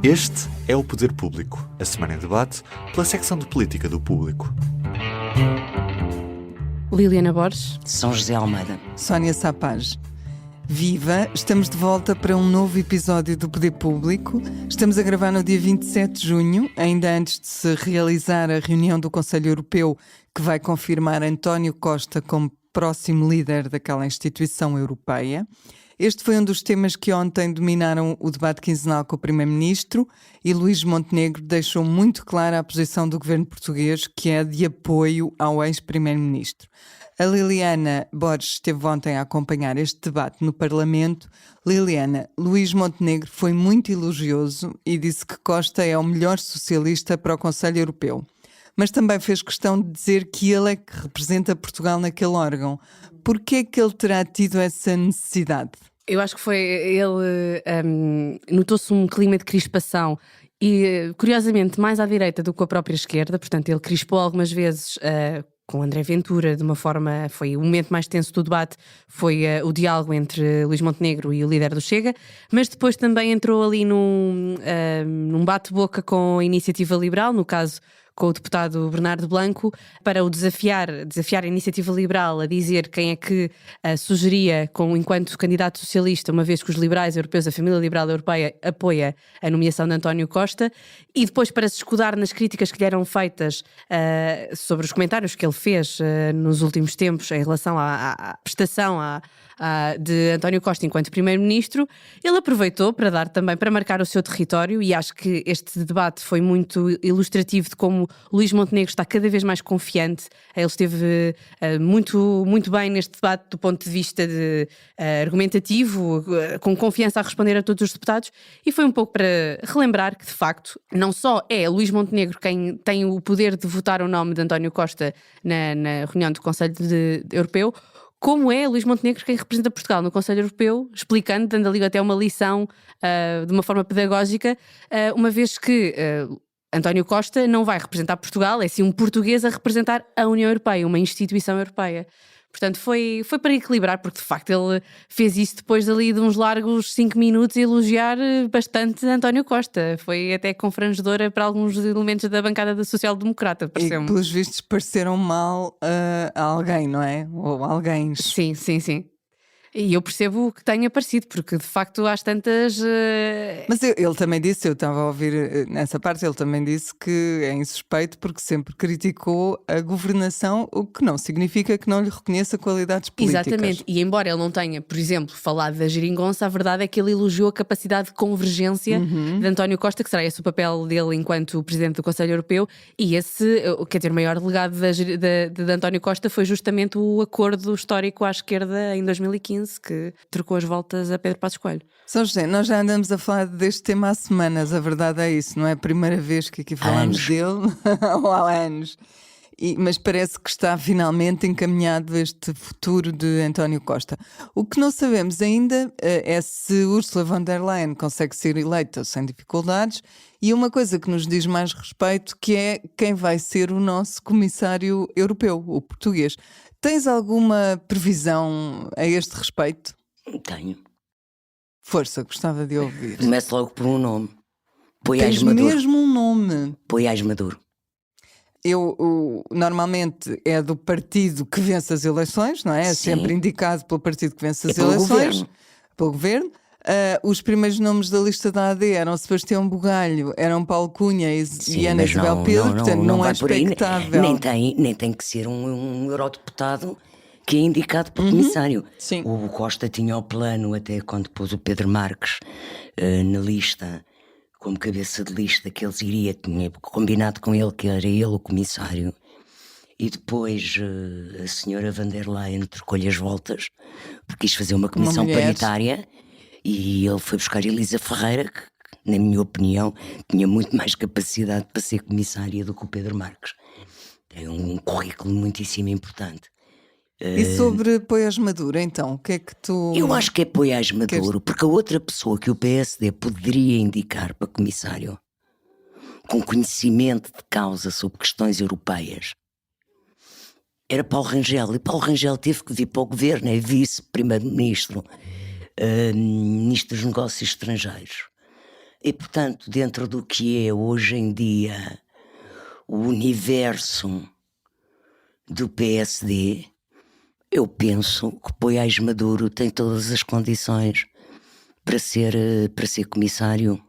Este é o Poder Público, a semana em debate pela secção de política do Público. Liliana Borges, São José Almeida, Sónia Sapaz. Viva! Estamos de volta para um novo episódio do Poder Público. Estamos a gravar no dia 27 de junho, ainda antes de se realizar a reunião do Conselho Europeu, que vai confirmar António Costa como próximo líder daquela instituição europeia. Este foi um dos temas que ontem dominaram o debate quinzenal com o Primeiro-Ministro e Luís Montenegro deixou muito clara a posição do governo português, que é de apoio ao ex-Primeiro-Ministro. A Liliana Borges esteve ontem a acompanhar este debate no Parlamento. Liliana, Luís Montenegro foi muito elogioso e disse que Costa é o melhor socialista para o Conselho Europeu. Mas também fez questão de dizer que ele é que representa Portugal naquele órgão. Porquê é que ele terá tido essa necessidade? eu acho que foi ele, notou-se um clima de crispação e, curiosamente, mais à direita do que a própria esquerda, portanto ele crispou algumas vezes com André Ventura, de uma forma, foi o momento mais tenso do debate, foi o diálogo entre Luís Montenegro e o líder do Chega, mas depois também entrou ali num bate-boca com a Iniciativa Liberal, no caso com o deputado Bernardo Blanco, para o desafiar a Iniciativa Liberal a dizer quem é que sugeria, enquanto candidato socialista, uma vez que os liberais europeus, a família liberal europeia, apoia a nomeação de António Costa, e depois para se escudar nas críticas que lhe eram feitas sobre os comentários que ele fez nos últimos tempos em relação à prestação de António Costa enquanto Primeiro-Ministro, ele aproveitou para marcar o seu território, e acho que este debate foi muito ilustrativo de como Luís Montenegro está cada vez mais confiante. Ele esteve muito bem neste debate do ponto de vista argumentativo, com confiança a responder a todos os deputados, e foi um pouco para relembrar que, de facto, não só é Luís Montenegro quem tem o poder de votar o nome de António Costa na reunião do Conselho Europeu, como é Luís Montenegro quem representa Portugal no Conselho Europeu, explicando, dando ali até uma lição de uma forma pedagógica, uma vez que António Costa não vai representar Portugal, é sim um português a representar a União Europeia, uma instituição europeia. Portanto, foi para equilibrar, porque de facto ele fez isso depois ali de uns largos 5 minutos a elogiar bastante António Costa. Foi até confrangedora para alguns elementos da bancada da social-democrata, pareceu-me. E pelos vistos pareceram mal a alguém, não é? Ou alguém. Sim. E eu percebo que tenha parecido, porque de facto às tantas... Mas ele também disse, eu estava a ouvir nessa parte, ele também disse que é insuspeito porque sempre criticou a governação, o que não significa que não lhe reconheça qualidades políticas. Exatamente, e embora ele não tenha, por exemplo, falado da geringonça, a verdade é que ele elogiou a capacidade de convergência de António Costa, que será esse o papel dele enquanto Presidente do Conselho Europeu, e o maior legado de António Costa foi justamente o acordo histórico à esquerda em 2015, que trocou as voltas a Pedro Passos Coelho. São José, nós já andamos a falar deste tema há semanas, a verdade é isso, não é a primeira vez que aqui falamos dele, ou há anos. Mas parece que está finalmente encaminhado este futuro de António Costa. O que não sabemos ainda é se Ursula von der Leyen consegue ser eleita sem dificuldades, e uma coisa que nos diz mais respeito, que é quem vai ser o nosso comissário europeu, o português. Tens alguma previsão a este respeito? tenho. Força, gostava de ouvir. Começo logo por um nome. Tens Poiás Maduro. mesmo um nome. Poiás Maduro. Normalmente é do partido que vence as eleições, não é? É Sim. sempre indicado pelo partido que vence as pelo eleições. governo. Pelo governo. Os primeiros nomes da lista da AD eram Sebastião Bugalho, eram Paulo Cunha e Ana mas Isabel Pedro, portanto não é vai por aí. expectável. Nem tem que ser um eurodeputado que é indicado por comissário. Sim. O Costa tinha o plano, até quando pôs o Pedro Marques na lista, como cabeça de lista, que eles tinha combinado com ele que era ele o comissário. E depois a senhora von der Leyen trocou-lhe as voltas, porque quis fazer uma comissão paritária, e ele foi buscar Elisa Ferreira, que, na minha opinião, tinha muito mais capacidade para ser comissária do que o Pedro Marques. Tem um currículo muitíssimo importante. E sobre Poiás Maduro, então, o que é que tu... Eu acho que é Poiás Maduro, porque a outra pessoa que o PSD poderia indicar para comissário, com conhecimento de causa sobre questões europeias, era Paulo Rangel. E Paulo Rangel teve que vir para o governo, é vice-primeiro-ministro, ministro dos Negócios Estrangeiros. E, portanto, dentro do que é hoje em dia o universo do PSD, eu penso que Poiás Maduro tem todas as condições para ser comissário.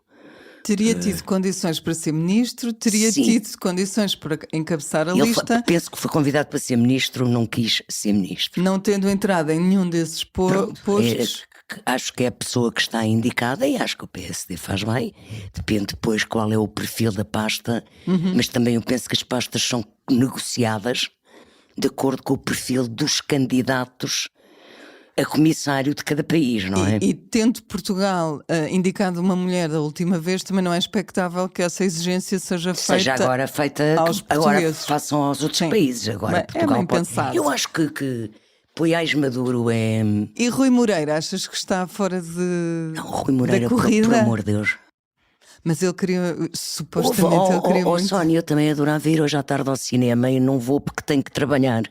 Teria tido condições para ser ministro, teria Sim. tido condições para encabeçar a lista, Penso que foi convidado para ser ministro, não quis ser ministro. não tendo entrado em nenhum desses postos. Acho que é a pessoa que está indicada e acho que o PSD faz bem. Depende depois qual é o perfil da pasta, mas também eu penso que as pastas são negociadas de acordo com o perfil dos candidatos a comissário de cada país, não é? E tendo Portugal indicado uma mulher da última vez, também não é expectável que essa exigência seja Seja feita agora feita, aos agora portugueses. façam aos outros Sim. países. Agora Bem, Portugal é bem pode. pensado. Eu acho que Poiás Maduro é. E Rui Moreira, achas que está fora Não, Rui Moreira, da corrida? por amor de Deus. Mas ele queria, supostamente ele queria muito. Sónia, eu também adorava ir hoje à tarde ao cinema e não vou porque tenho que trabalhar.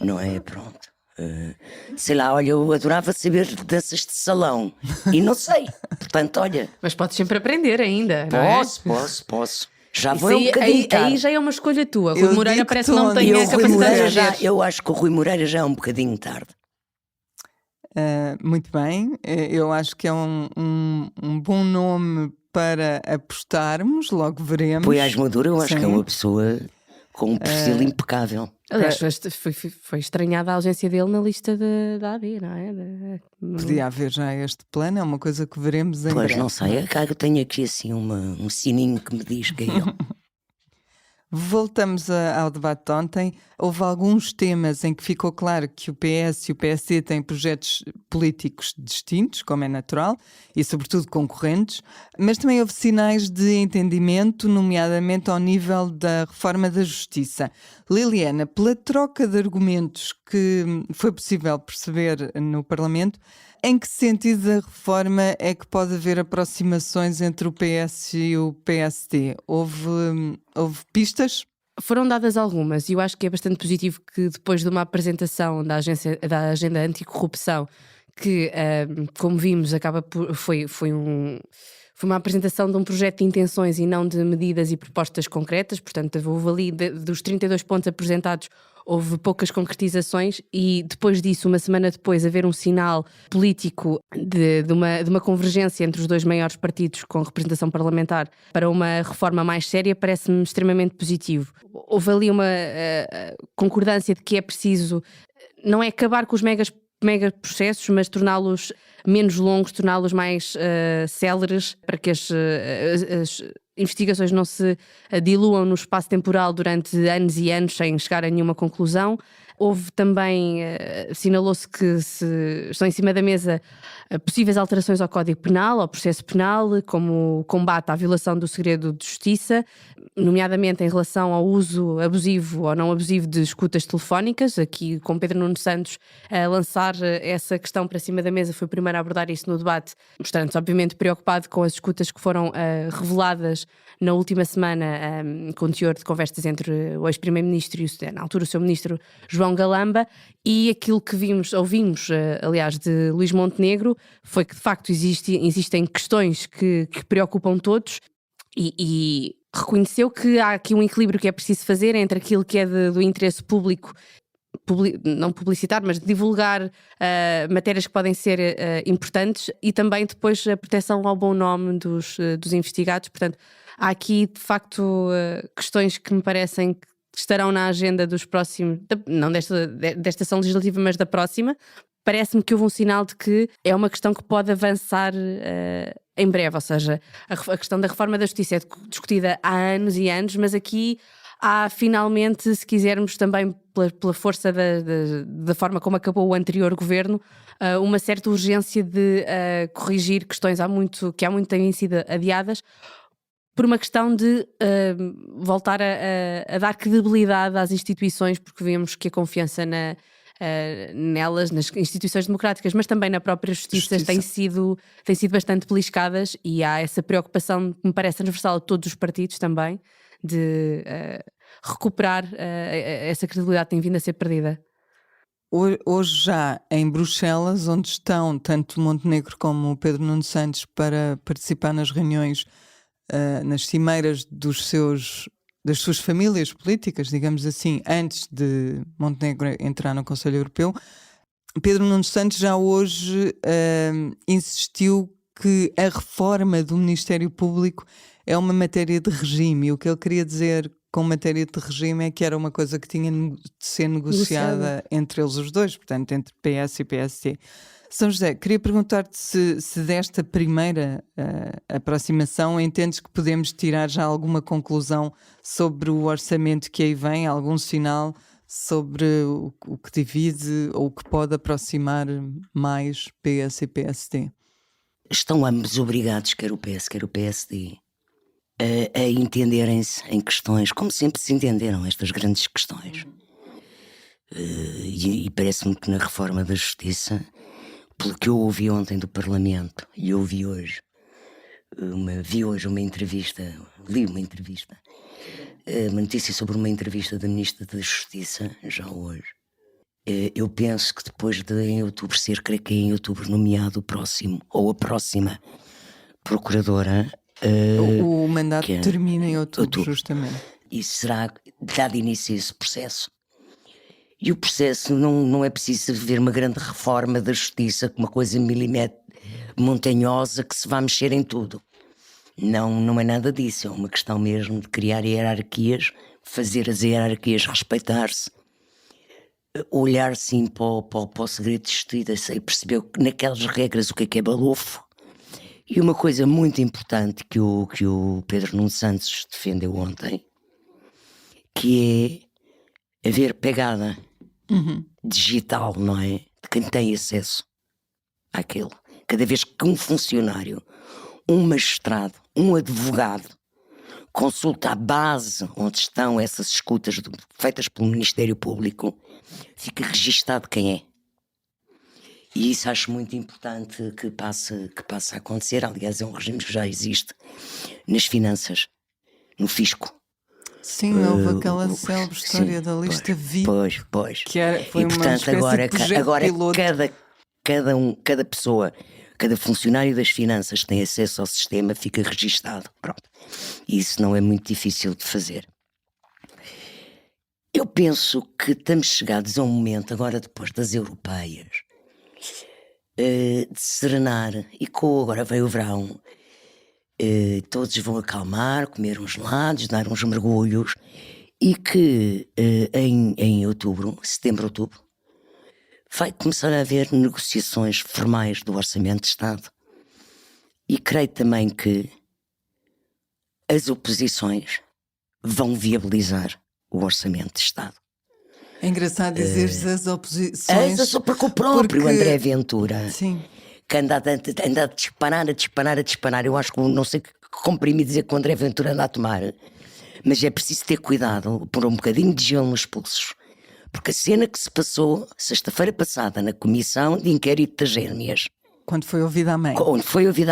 Não é? Pronto. Sei lá, olha, eu adorava saber danças de salão e não sei. Portanto, olha, Mas podes sempre aprender ainda, não é? posso. Já Isso vou um bocadinho tarde. aí já é uma escolha tua. Eu Rui Moreira digo parece que não todo. tem E o a Rui capacidade Moreira de já, ver. eu acho que o Rui Moreira já é um bocadinho tarde. Muito bem, eu acho que é um bom nome para apostarmos, logo veremos. Poiás Maduro, eu acho que é Sim. uma pessoa com um perfil impecável. Aliás, foi estranhada a ausência dele na lista da AD, não é? Podia haver já este plano, é uma coisa que veremos em Pois, breve. não sei, é que eu tenho aqui assim um sininho que me diz que é ele. Voltamos ao debate de ontem. Houve alguns temas em que ficou claro que o PS e o PSD têm projetos políticos distintos, como é natural, e sobretudo concorrentes, mas também houve sinais de entendimento, nomeadamente ao nível da reforma da Justiça. Liliana, pela troca de argumentos que foi possível perceber no Parlamento, em que sentido da reforma é que pode haver aproximações entre o PS e o PSD? Houve pistas? Foram dadas algumas e eu acho que é bastante positivo que depois de uma apresentação da Agenda Anticorrupção, que, como vimos, foi uma apresentação de um projeto de intenções e não de medidas e propostas concretas. Portanto, houve ali, dos 32 pontos apresentados, houve poucas concretizações e depois disso, uma semana depois, haver um sinal político de uma convergência entre os dois maiores partidos com representação parlamentar para uma reforma mais séria parece-me extremamente positivo. Houve ali uma concordância de que é preciso, não é acabar com os mega processos, mas torná-los menos longos, torná-los mais céleres, para que as investigações não se diluam no espaço temporal durante anos e anos sem chegar a nenhuma conclusão. Houve também, assinalou-se que estão em cima da mesa possíveis alterações ao Código Penal, ao processo penal, como o combate à violação do segredo de justiça, nomeadamente em relação ao uso abusivo ou não abusivo de escutas telefónicas. Aqui, com Pedro Nuno Santos a lançar essa questão para cima da mesa, foi o primeiro a abordar isso no debate, mostrando-se obviamente preocupado com as escutas que foram reveladas na última semana, com o teor de conversas entre o ex-primeiro-ministro e, na altura, o seu ministro João Galamba, e aquilo que ouvimos, aliás, de Luís Montenegro, foi que de facto existem questões que preocupam todos e reconheceu que há aqui um equilíbrio que é preciso fazer entre aquilo que é do interesse público, não publicitar, mas divulgar matérias que podem ser importantes, e também depois a proteção ao bom nome dos investigados. Portanto, há aqui de facto questões que me parecem que estarão na agenda dos próximos, não desta ação legislativa, mas da próxima. Parece-me que houve um sinal de que é uma questão que pode avançar em breve, ou seja, a questão da reforma da justiça é discutida há anos e anos, mas aqui há finalmente, se quisermos também pela força da forma como acabou o anterior governo, uma certa urgência de corrigir questões que há muito têm sido adiadas, por uma questão de voltar a dar credibilidade às instituições, porque vemos que a confiança nelas, nas instituições democráticas, mas também na própria justiça. Têm sido bastante beliscadas, e há essa preocupação que me parece transversal a todos os partidos também, de recuperar essa credibilidade que tem vindo a ser perdida. hoje já em Bruxelas, onde estão tanto Montenegro como o Pedro Nuno Santos para participar nas reuniões, nas cimeiras das suas famílias políticas, digamos assim, antes de Montenegro entrar no Conselho Europeu, Pedro Nuno Santos já hoje insistiu que a reforma do Ministério Público é uma matéria de regime. E o que ele queria dizer com matéria de regime é que era uma coisa que tinha de ser negociada entre eles os dois, portanto, entre PS e PSD. São José, queria perguntar-te se desta primeira aproximação entendes que podemos tirar já alguma conclusão sobre o orçamento que aí vem, algum sinal sobre o que divide ou o que pode aproximar mais PS e PSD? Estão ambos obrigados, quer o PS, quer o PSD, a entenderem-se em questões, como sempre se entenderam estas grandes questões. E parece-me que na reforma da Justiça, pelo que eu ouvi ontem do Parlamento e ouvi hoje, vi hoje uma entrevista, li uma entrevista, uma notícia sobre uma entrevista da Ministra da Justiça, já hoje. Eu penso que depois de em outubro ser, creio que é em outubro nomeado o próximo, ou a próxima procuradora. O mandato termina em outubro, justamente. E será dado início a esse processo. E o processo não é preciso haver uma grande reforma da justiça, uma coisa montanhosa que se vá mexer em tudo. Não é nada disso, é uma questão mesmo de criar hierarquias, fazer as hierarquias respeitar-se, olhar sim para o segredo de justiça e perceber naquelas regras o que é balofo. E uma coisa muito importante que o Pedro Nuno Santos defendeu ontem, que é haver pegada digital, não é? De quem tem acesso àquilo. Cada vez que um funcionário, um magistrado, um advogado consulta a base onde estão essas escutas feitas pelo Ministério Público, fica registado quem é. E isso acho muito importante que passe a acontecer. Aliás, é um regime que já existe nas finanças, no fisco. Sim, houve aquela célebre história da lista VIP. Pois. Que foi e portanto, cada pessoa, cada funcionário das finanças que tem acesso ao sistema fica registado. Pronto. E isso não é muito difícil de fazer. Eu penso que estamos chegados a um momento, agora depois das europeias, de serenar, e agora veio o verão, todos vão acalmar, comer uns gelados, dar uns mergulhos, e que em setembro, outubro, vai começar a haver negociações formais do Orçamento de Estado. E creio também que as oposições vão viabilizar o Orçamento de Estado. É engraçado dizeres as oposições. Porque o próprio André Ventura, sim, que anda a disparar. Eu acho que não sei que comprimidos é que o André Ventura anda a tomar, mas é preciso ter cuidado, pôr um bocadinho de gelo nos pulsos, porque a cena que se passou sexta-feira passada na Comissão de Inquérito das Gêmeas, quando foi ouvida a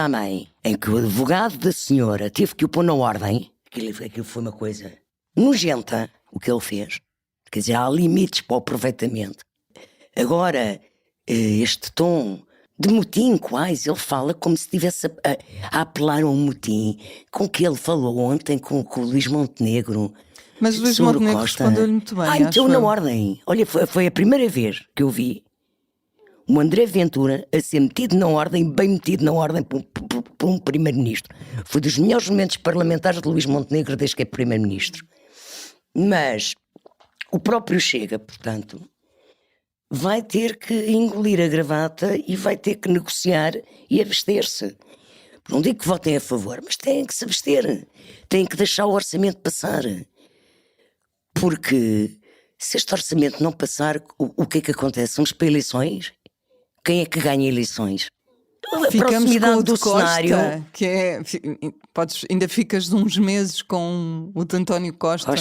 mãe, em que o advogado da senhora teve que o pôr na ordem, aquilo foi uma coisa nojenta, o que ele fez. Quer dizer, há limites para o aproveitamento. Agora, este tom de motim quase, ele fala como se estivesse a apelar a um motim com que ele falou ontem com o Luís Montenegro. Mas o Luís Montenegro respondeu-lhe muito bem. Então na ordem. Olha, foi a primeira vez que eu vi o André Ventura a ser metido na ordem, bem metido na ordem por um primeiro-ministro. Foi dos melhores momentos parlamentares de Luís Montenegro desde que é primeiro-ministro. Mas o próprio Chega, portanto, vai ter que engolir a gravata e vai ter que negociar e abster-se. Não digo que votem a favor, mas têm que se abster. Têm que deixar o orçamento passar. Porque se este orçamento não passar, o que é que acontece? Vamos para eleições? Quem é que ganha eleições? A ficamos proximidade com o do cenário. Costa, que é, ainda ficas uns meses com o de António Costa.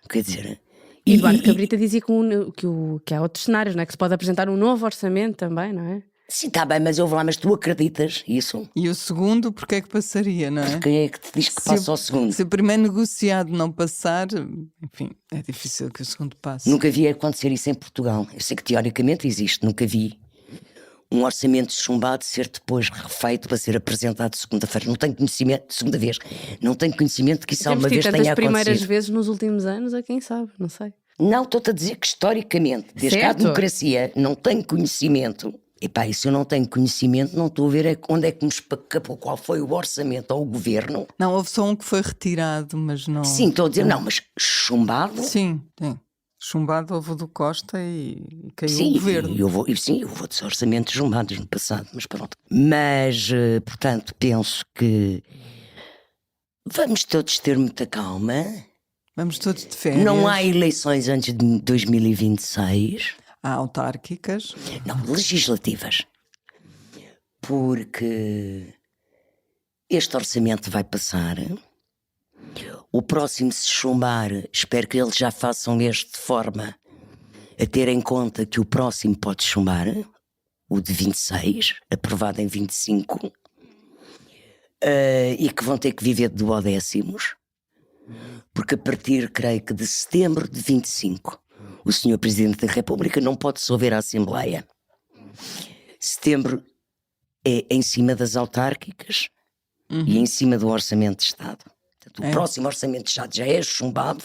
Quer dizer... E Eduardo Cabrita dizia que há outros cenários, não é? Que se pode apresentar um novo orçamento também, não é? Sim, está bem, mas eu vou lá, mas tu acreditas isso? E o segundo, porque é que passaria, não é? Quem é que te diz que passa ao segundo? Se o primeiro negociado não passar, enfim, é difícil que o segundo passe. Nunca vi acontecer isso em Portugal. Eu sei que teoricamente existe, nunca vi um orçamento chumbado ser depois refeito para ser apresentado segunda-feira. Não tenho conhecimento, segunda vez, não tenho conhecimento que isso Temos alguma tido vez tantas tenha primeiras acontecido. vezes nos últimos anos, a quem sabe, não sei. Não, estou-te a dizer que historicamente, desde que há Certo. democracia, não tenho conhecimento. Epá, e se eu não tenho conhecimento, não estou a ver onde é que me escapou, qual foi o orçamento ou o governo. Não, houve só um que foi retirado, mas não. Sim, estou a dizer, não, mas chumbado? Sim, sim. Chumbado houve o do Costa e caiu Sim, o governo. eu vou dos orçamentos chumbados no passado, mas pronto. Mas, portanto, penso que vamos todos ter muita calma. Vamos todos de férias. Não há eleições antes de 2026. Há autárquicas. Não, legislativas. Porque este orçamento vai passar. O próximo, se chumbar, espero que eles já façam este de forma a ter em conta que o próximo pode chumbar, o de 26, aprovado em 25, e que vão ter que viver de duodécimos, porque a partir, creio que de setembro de 25, o Sr. Presidente da República não pode dissolver a Assembleia. Setembro é em cima das autárquicas e em cima do Orçamento de Estado. Portanto, o próximo Orçamento de Estado já é chumbado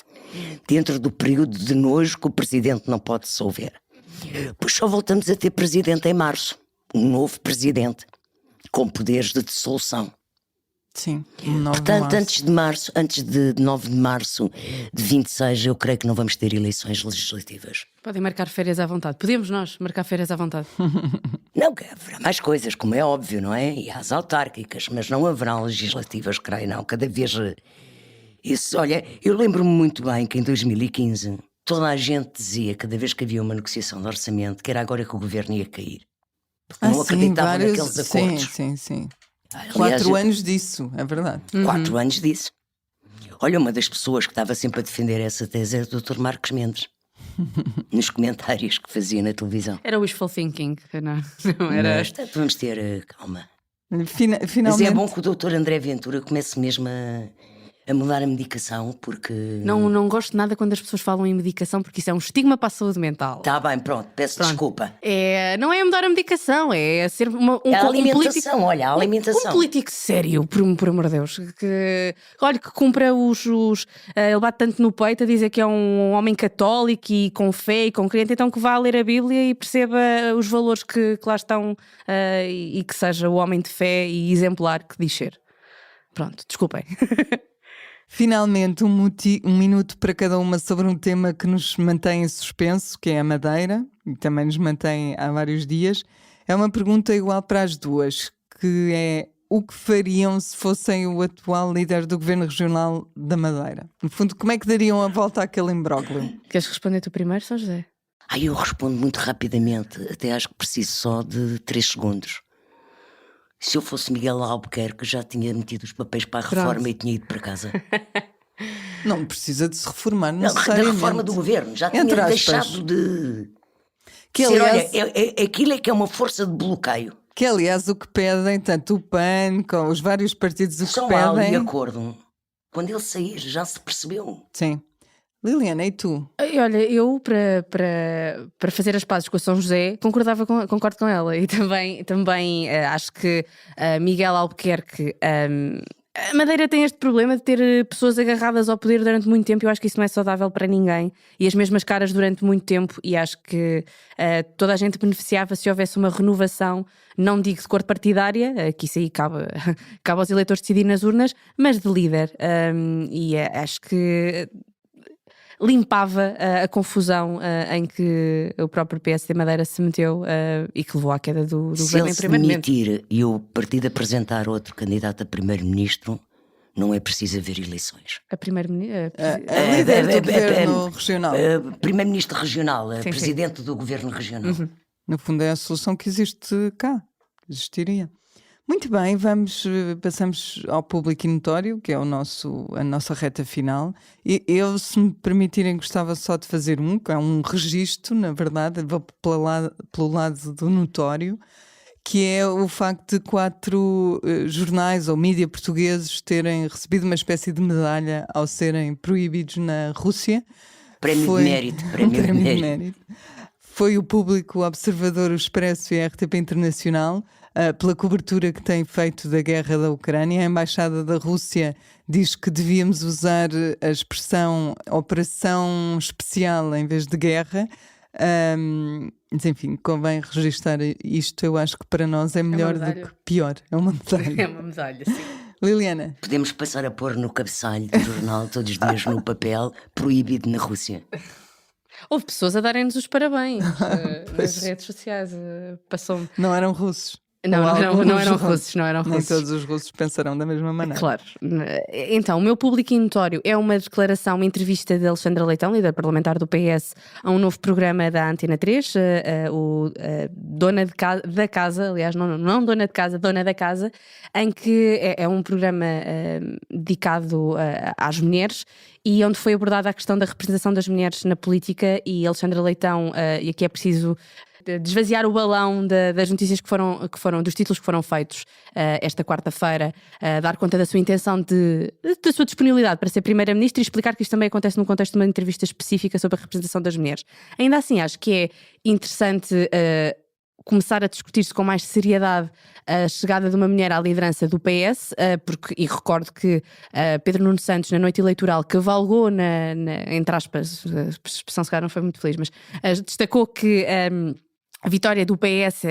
dentro do período de nojo que o Presidente não pode dissolver. Pois só voltamos a ter Presidente em março. Um novo Presidente com poderes de dissolução. Sim, 9 de Portanto, março. antes de 9 de março de 26, eu creio que não vamos ter eleições legislativas. Podem marcar férias à vontade. Podemos nós marcar férias à vontade. Não, que haverá mais coisas, como é óbvio, não é? E as autárquicas, mas não haverá legislativas, creio não. Cada vez isso, olha, eu lembro-me muito bem que em 2015 toda a gente dizia, cada vez que havia uma negociação de orçamento, que era agora que o governo ia cair. Porque não acreditavam naqueles acordos. Sim. Aliás, 4 anos disso, é verdade. 4 anos disso. Olha, uma das pessoas que estava sempre a defender essa tese era o Dr. Marcos Mendes. Nos comentários que fazia na televisão. Era wishful thinking, não era? Mas, portanto, vamos ter calma. Mas Finalmente. é bom que o Dr. André Ventura comece mesmo a mudar a medicação, porque... Não gosto nada quando as pessoas falam em medicação, porque isso é um estigma para a saúde mental. Está bem, pronto, peço desculpa. Não é mudar a medicação, é ser um alimentação, político, olha, a alimentação. Um político sério, por amor de Deus. Olha, que cumpra ele bate tanto no peito a dizer que é um homem católico e com fé e com crente, então que vá ler a Bíblia e perceba os valores que lá estão e que seja o homem de fé e exemplar que diz ser. Pronto, desculpem. Finalmente, um minuto para cada uma sobre um tema que nos mantém em suspenso, que é a Madeira, e também nos mantém há vários dias. É uma pergunta igual para as duas, que é: o que fariam se fossem o atual líder do Governo Regional da Madeira? No fundo, como é que dariam a volta àquele imbróglio? Queres responder tu primeiro, São José? Eu respondo muito rapidamente, até acho que preciso só de 3 segundos. Se eu fosse Miguel Albuquerque, já tinha metido os papéis para a reforma e tinha ido para casa. Não precisa de se reformar Não, da necessariamente. reforma do governo, já tinha Entre aspas. deixado de Que, ser, aliás, olha, aquilo é que é uma força de bloqueio. que aliás o que pedem, tanto o PAN, com os vários partidos o que Só há ali pedem. acordo. Quando ele sair, já se percebeu. Sim. Liliana, e tu? Olha, eu para fazer as pazes com a São José concordo com ela e também acho que Miguel Albuquerque, a Madeira tem este problema de ter pessoas agarradas ao poder durante muito tempo. Eu acho que isso não é saudável para ninguém e as mesmas caras durante muito tempo, e acho que toda a gente beneficiava se houvesse uma renovação, não digo de cor partidária, que isso aí cabe aos eleitores decidir nas urnas, mas de líder, e acho que limpava a confusão em que o próprio PSD Madeira se meteu e que levou à queda do Se governo ele em se primeiro momento. demitir e o partido apresentar outro candidato a primeiro-ministro, não é preciso haver eleições. A primeiro-ministro. A líder do Governo Regional. Primeiro-ministro regional, Sim, presidente do governo regional. No fundo é a solução que existe cá, que existiria. Muito bem, passamos ao público e notório, que é a nossa reta final. E eu, se me permitirem, gostava só de fazer que é um registro, na verdade, vou pelo lado do notório, que é o facto de 4 jornais ou mídia portugueses terem recebido uma espécie de medalha ao serem proibidos na Rússia. Prémio de mérito. Prémio de mérito. Foi o Público, o Observador, o Expresso e a RTP Internacional, pela cobertura que têm feito da guerra da Ucrânia. A Embaixada da Rússia diz que devíamos usar a expressão operação especial em vez de guerra. Mas enfim, convém registar isto. Eu acho que para nós é melhor do que pior. É uma medalha. É uma medalha, sim. Liliana. Podemos passar a pôr no cabeçalho do jornal todos os dias no papel, proibido na Rússia. Houve pessoas a darem-nos os parabéns nas redes sociais. Passou-me. Não eram russos. Não eram russos, não eram Nem russos. todos os russos pensarão da mesma maneira. Claro. Então, o meu público e notório é uma declaração, uma entrevista de Alexandra Leitão, líder parlamentar do PS, a um novo programa da Antena 3, Dona da Casa, aliás, não Dona de Casa, Dona da Casa, em que é um programa dedicado às mulheres e onde foi abordada a questão da representação das mulheres na política, e Alexandra Leitão, e aqui é preciso desvaziar o balão das notícias dos títulos que foram feitos esta quarta-feira, dar conta da sua intenção da sua disponibilidade para ser Primeira-Ministra e explicar que isto também acontece num contexto de uma entrevista específica sobre a representação das mulheres. Ainda assim, acho que é interessante começar a discutir-se com mais seriedade a chegada de uma mulher à liderança do PS, e recordo que Pedro Nuno Santos, na noite eleitoral, cavalgou entre aspas, a expressão se calhar não foi muito feliz, mas destacou que a vitória do PS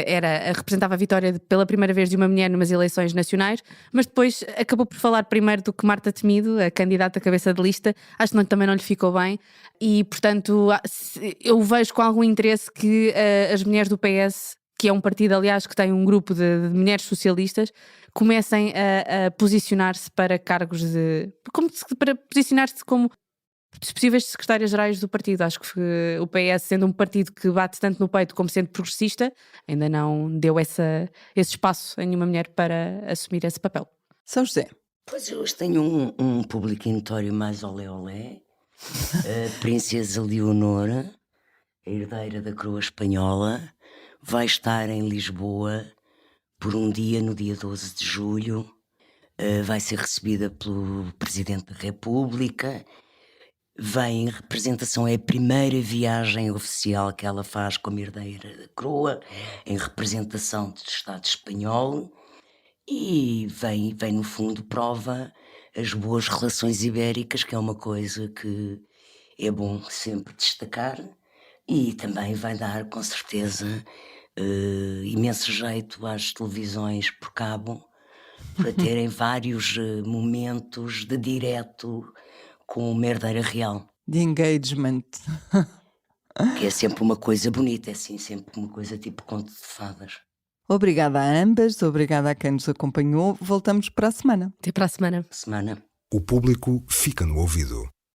representava a vitória pela primeira vez de uma mulher numas eleições nacionais, mas depois acabou por falar primeiro do que Marta Temido, a candidata à cabeça de lista. Acho que também não lhe ficou bem e, portanto, eu vejo com algum interesse que as mulheres do PS, que é um partido, aliás, que tem um grupo de mulheres socialistas, comecem a posicionar-se para cargos para posicionar-se como possíveis secretárias-gerais do partido. Acho que o PS, sendo um partido que bate tanto no peito como sendo progressista, ainda não deu esse espaço a nenhuma mulher para assumir esse papel. São José. Pois eu hoje tenho um público notório mais olé-olé. A Princesa Leonor, a herdeira da coroa espanhola, vai estar em Lisboa por um dia, no dia 12 de julho. Vai ser recebida pelo Presidente da República. Vem em representação, é a primeira viagem oficial que ela faz como herdeira da coroa, em representação do Estado espanhol, e vem no fundo, prova as boas relações ibéricas, que é uma coisa que é bom sempre destacar, e também vai dar, com certeza, imenso jeito às televisões por cabo, para terem vários momentos de direto com uma herdeira real. De engagement. Que é sempre uma coisa bonita, é assim, sempre uma coisa tipo conto de fadas. Obrigada a ambas, obrigada a quem nos acompanhou. Voltamos para a semana. Até para a semana. Semana. O público fica no ouvido.